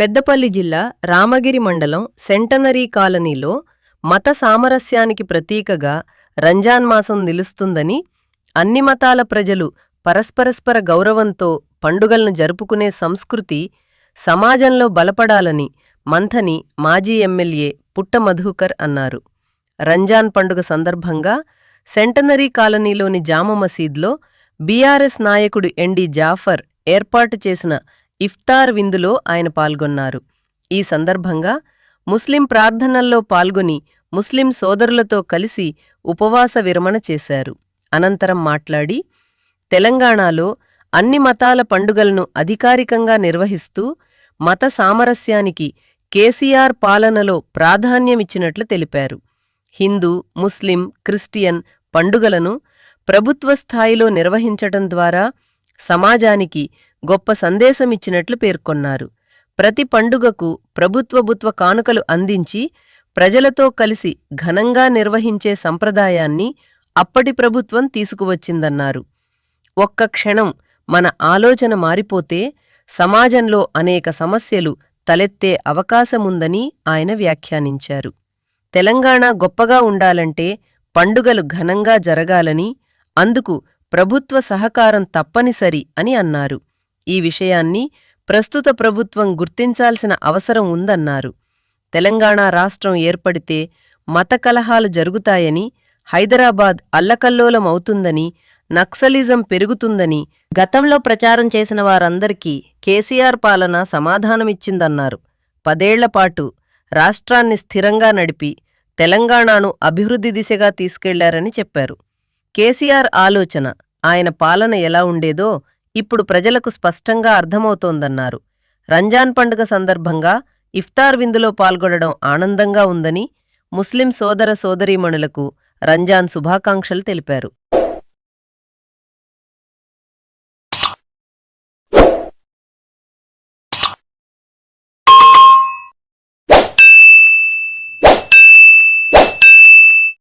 పెద్దపల్లి జిల్లా రామగిరి మండలం సెంటనరీ కాలనీలో మత సామరస్యానికి ప్రతీకగా రంజాన్ మాసం నిలుస్తుందని, అన్ని మతాల ప్రజలు పరస్పర గౌరవంతో పండుగలను జరుపుకునే సంస్కృతి సమాజంలో బలపడాలని మంథని మాజీ ఎమ్మెల్యే పుట్ట మధుకర్ అన్నారు. రంజాన్ పండుగ సందర్భంగా సెంటనరీ కాలనీలోని జామా మసీద్లో బీఆర్ఎస్ నాయకుడు ఎండి జాఫర్ ఏర్పాటు చేసిన ఇఫ్తార్ విందులో ఆయన పాల్గొన్నారు. ఈ సందర్భంగా ముస్లిం ప్రార్థనల్లో పాల్గొని ముస్లిం సోదరులతో కలిసి ఉపవాస విరమణ చేశారు. అనంతరం మాట్లాడి, తెలంగాణలో అన్ని మతాల పండుగలను అధికారికంగా నిర్వహిస్తూ మత సామరస్యానికి కేసీఆర్ పాలనలో ప్రాధాన్యమిచ్చినట్లు తెలిపారు. హిందూ, ముస్లిం, క్రిస్టియన్ పండుగలను ప్రభుత్వ స్థాయిలో నిర్వహించటం ద్వారా సమాజానికి గొప్ప సందేశమిచ్చినట్లు పేర్కొన్నారు. ప్రతి పండుగకు ప్రభుత్వ కానుకలు అందించి ప్రజలతో కలిసి ఘనంగా నిర్వహించే సంప్రదాయాన్ని అప్పటి ప్రభుత్వం తీసుకువచ్చిందన్నారు. ఒక్క క్షణం మన ఆలోచన మారిపోతే సమాజంలో అనేక సమస్యలు తలెత్తే అవకాశముందని ఆయన వ్యాఖ్యానించారు. తెలంగాణ గొప్పగా ఉండాలంటే పండుగలు ఘనంగా జరగాలని, అందుకు ప్రభుత్వ సహకారం తప్పనిసరి అని అన్నారు. ఈ విషయాన్ని ప్రస్తుత ప్రభుత్వం గుర్తించాల్సిన అవసరం ఉందన్నారు. తెలంగాణ రాష్ట్రం ఏర్పడితే మత కలహాలు జరుగుతాయని, హైదరాబాద్ అల్లకల్లోలమవుతుందని, నక్సలిజం పెరుగుతుందని గతంలో ప్రచారం చేసిన వారందరికీ కేసీఆర్ పాలన సమాధానమిచ్చిందన్నారు. 10 ఏళ్లపాటు రాష్ట్రాన్ని స్థిరంగా నడిపి తెలంగాణను అభివృద్ధి దిశగా తీసుకెళ్లారని చెప్పారు. కేసీఆర్ ఆలోచన, ఆయన పాలన ఎలా ఉండేదో ఇప్పుడు ప్రజలకు స్పష్టంగా అర్థమవుతోందన్నారు. రంజాన్ పండుగ సందర్భంగా ఇఫ్తార్ విందులో పాల్గొనడం ఆనందంగా ఉందని ముస్లిం సోదర సోదరీమణులకు రంజాన్ శుభాకాంక్షలు తెలిపారు.